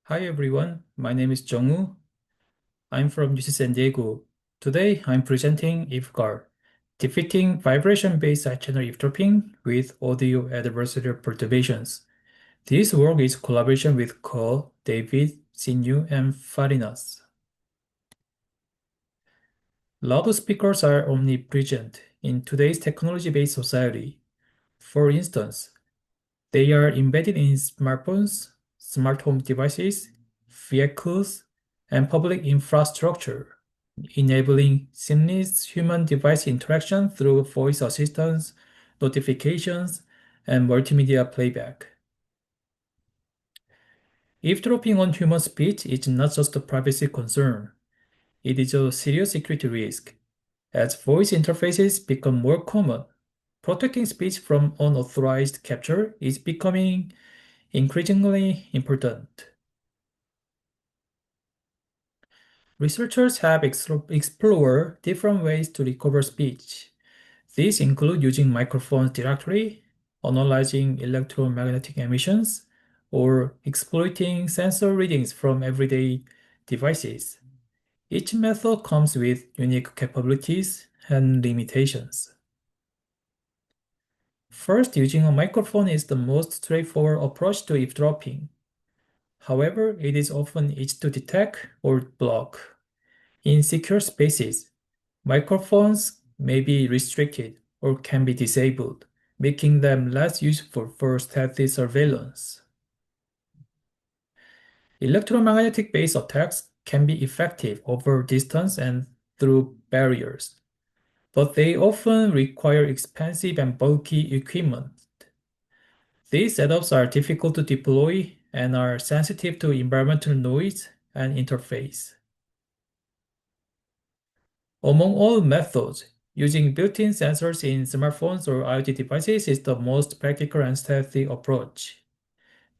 Hi everyone, my name is Jungwoo. I'm from UC San Diego. Today I'm presenting EveGuard, defeating vibration-based side-channel eavesdropping with audio adversarial perturbations. This work is collaboration with Ko, David, Sinyu, and Farinas. Loudspeakers are omnipresent in today's technology-based society. For instance, they are embedded in smartphones, smart home devices, vehicles, and public infrastructure, enabling seamless human-device interaction through voice assistance, notifications, and multimedia playback. Eavesdropping on human speech is not just a privacy concern, it is a serious security risk. As voice interfaces become more common, protecting speech from unauthorized capture is becoming increasingly important. Researchers have explored different ways to recover speech. These include using microphones directly, analyzing electromagnetic emissions, or exploiting sensor readings from everyday devices. Each method comes with unique capabilities and limitations. First, using a microphone is the most straightforward approach to eavesdropping. However, it is often easy to detect or block. In secure spaces, microphones may be restricted or can be disabled, making them less useful for stealthy surveillance. Electromagnetic-based attacks can be effective over distance and through barriers, but they often require expensive and bulky equipment. These setups are difficult to deploy and are sensitive to environmental noise and interface. Among all methods, using built-in sensors in smartphones or IoT devices is the most practical and stealthy approach.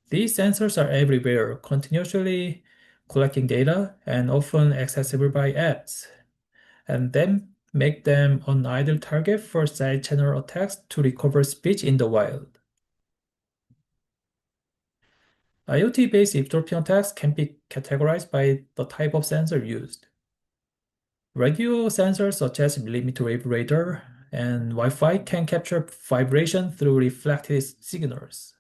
These sensors are everywhere, continuously collecting data and often accessible by apps, and then make them an ideal target for side-channel attacks to recover speech in the wild. IoT-based eavesdropping attacks can be categorized by the type of sensor used. Radio sensors such as millimeter wave radar and Wi-Fi can capture vibration through reflected signals.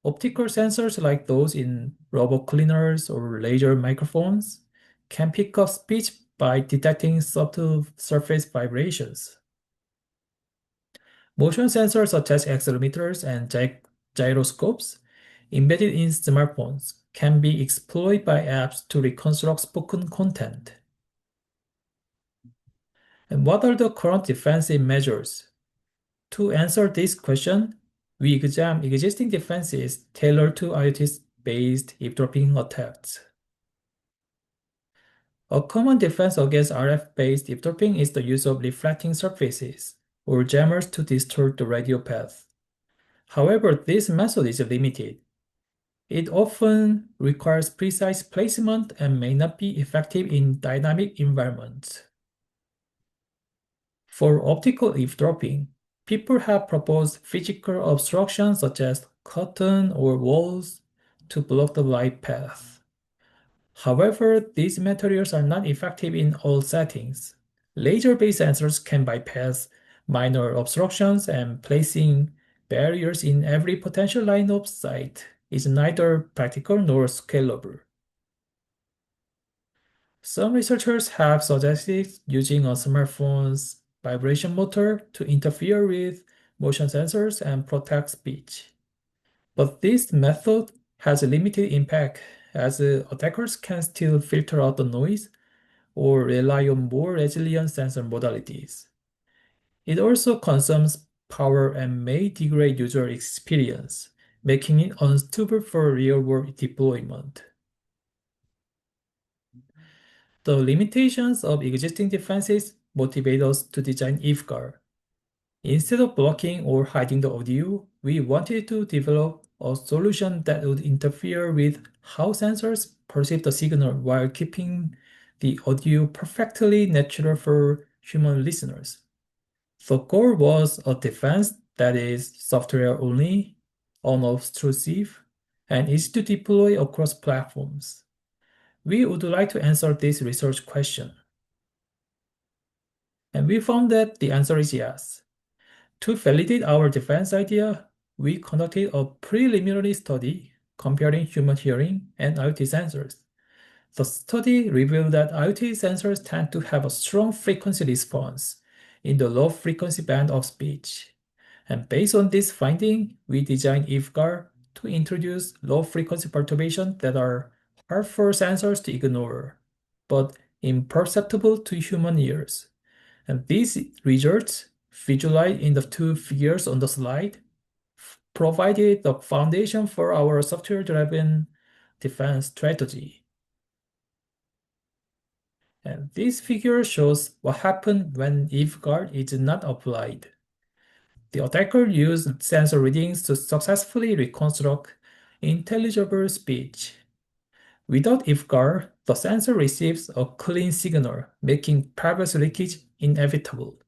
Optical sensors like those in robot cleaners or laser microphones can pick up speech by detecting subtle surface vibrations. Motion sensors such as accelerometers and gyroscopes embedded in smartphones can be exploited by apps to reconstruct spoken content. And what are the current defensive measures? To answer this question, we examine existing defenses tailored to IoT-based eavesdropping attacks. A common defense against RF-based eavesdropping is the use of reflecting surfaces or jammers to distort the radio path. However, this method is limited. It often requires precise placement and may not be effective in dynamic environments. For optical eavesdropping, people have proposed physical obstructions such as curtain or walls to block the light path. However, these materials are not effective in all settings. Laser-based sensors can bypass minor obstructions, and placing barriers in every potential line of sight is neither practical nor scalable. Some researchers have suggested using a smartphone's vibration motor to interfere with motion sensors and protect speech. But this method has a limited impact as attackers can still filter out the noise or rely on more resilient sensor modalities. It also consumes power and may degrade user experience, making it unsuitable for real-world deployment. The limitations of existing defenses motivate us to design EveGuard. Instead of blocking or hiding the audio, we wanted to develop a solution that would interfere with how sensors perceive the signal while keeping the audio perfectly natural for human listeners. The goal was a defense that is software only, unobtrusive, and easy to deploy across platforms. We would like to answer this research question. And we found that the answer is yes. To validate our defense idea, we conducted a preliminary study comparing human hearing and IoT sensors. The study revealed that IoT sensors tend to have a strong frequency response in the low frequency band of speech. And based on this finding, we designed EveGuard to introduce low frequency perturbations that are hard for sensors to ignore, but imperceptible to human ears. And these results, visualized in the two figures on the slide, provided the foundation for our software-driven defense strategy. And this figure shows what happens when EveGuard is not applied. The attacker used sensor readings to successfully reconstruct intelligible speech. Without EveGuard, the sensor receives a clean signal, making privacy leakage inevitable.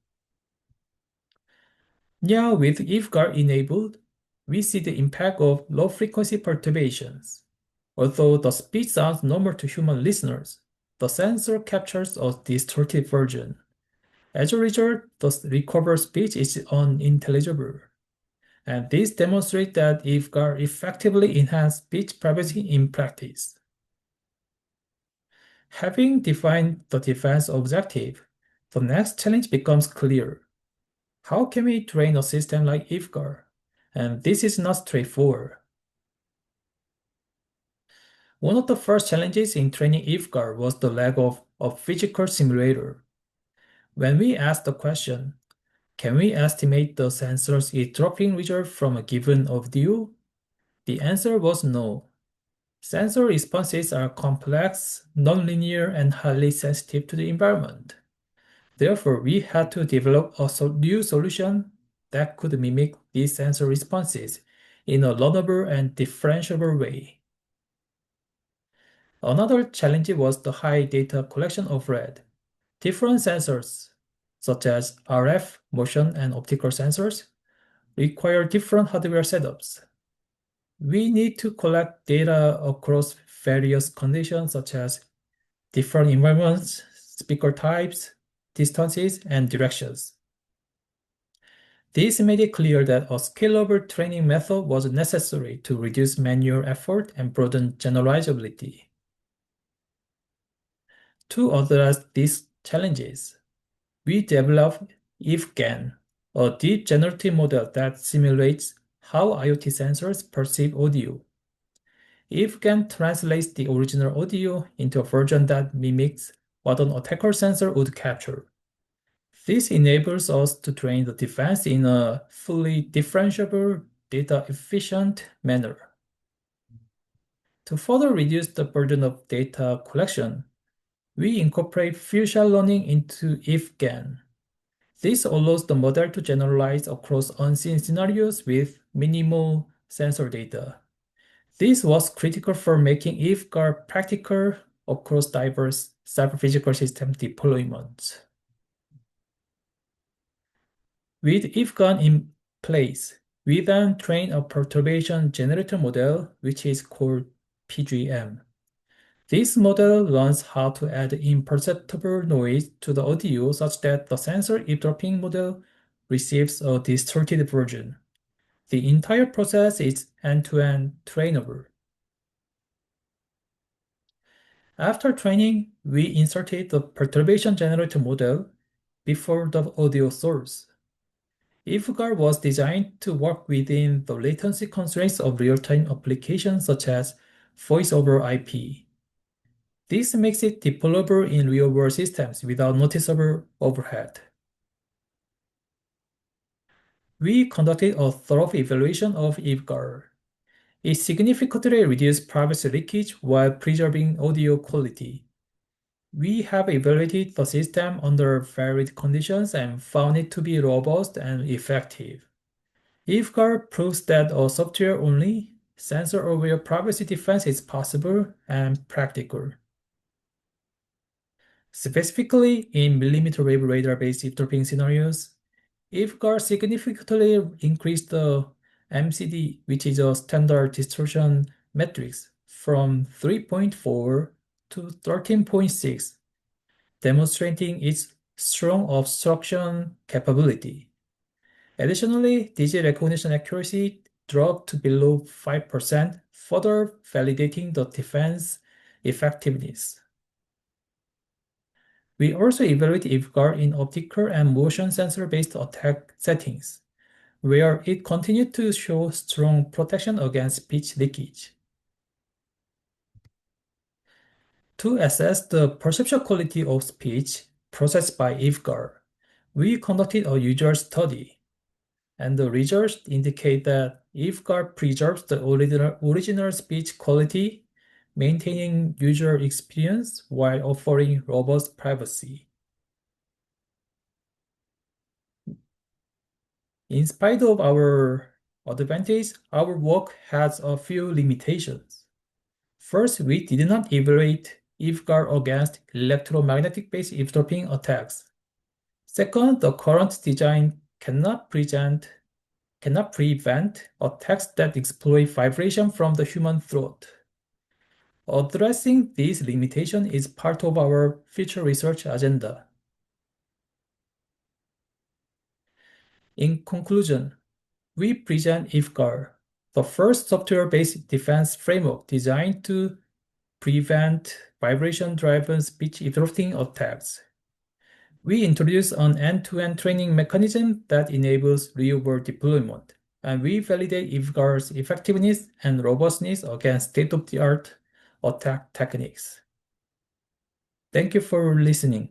Now, with EveGuard enabled, we see the impact of low-frequency perturbations. Although the speech sounds normal to human listeners, the sensor captures a distorted version. As a result, the recovered speech is unintelligible. And this demonstrates that EveGuard effectively enhances speech privacy in practice. Having defined the defense objective, the next challenge becomes clear. How can we train a system like EveGuard? And this is not straightforward. One of the first challenges in training EveGuard was the lack of a physical simulator. When we asked the question, can we estimate the sensor's eavesdropping result from a given audio? The answer was no. Sensor responses are complex, nonlinear, and highly sensitive to the environment. Therefore, we had to develop a new solution that could mimic these sensor responses in a learnable and differentiable way. Another challenge was the high data collection overhead. Different sensors, such as RF, motion, and optical sensors, require different hardware setups. We need to collect data across various conditions such as different environments, speaker types, distances, and directions. This made it clear that a scalable training method was necessary to reduce manual effort and broaden generalizability. To address these challenges, we developed EveGuard, a deep generative model that simulates how IoT sensors perceive audio. EveGuard translates the original audio into a version that mimics what an attacker sensor would capture. This enables us to train the defense in a fully differentiable, data-efficient manner. To further reduce the burden of data collection, we incorporate fusion learning into EveGuard. This allows the model to generalize across unseen scenarios with minimal sensor data. This was critical for making EveGuard practical across diverse cyber-physical system deployments. With EveGuard in place, we then train a perturbation generator model, which is called PGM. This model learns how to add imperceptible noise to the audio such that the sensor eavesdropping model receives a distorted version. The entire process is end-to-end trainable. After training, we inserted the perturbation generator model before the audio source. EveGuard was designed to work within the latency constraints of real-time applications such as voice over IP. This makes it deployable in real-world systems without noticeable overhead. We conducted a thorough evaluation of EveGuard. It significantly reduced privacy leakage while preserving audio quality. We have evaluated the system under varied conditions and found it to be robust and effective. EveGuard proves that a software-only, sensor-aware privacy defense is possible and practical. Specifically, in millimeter wave radar-based eavesdropping scenarios, EveGuard significantly increased the MCD, which is a standard distortion metrics from 3.4 to 13.6, demonstrating its strong obstruction capability. Additionally, digit recognition accuracy dropped to below 5%, further validating the defense effectiveness. We also evaluate EveGuard in optical and motion sensor-based attack settings, where it continued to show strong protection against speech leakage. To assess the perceptual quality of speech processed by EveGuard, we conducted a user study, and the results indicate that EveGuard preserves the original speech quality, maintaining user experience while offering robust privacy. In spite of our advantage, our work has a few limitations. First, we did not evaluate EveGuard against electromagnetic-based eavesdropping attacks. Second, the current design cannot prevent attacks that exploit vibration from the human throat. Addressing these limitations is part of our future research agenda. In conclusion, we present EveGuard, the first software-based defense framework designed to prevent vibration-driven speech eavesdropping attacks. We introduce an end-to-end training mechanism that enables real-world deployment, and we validate EveGuard's effectiveness and robustness against state-of-the-art attack techniques. Thank you for listening.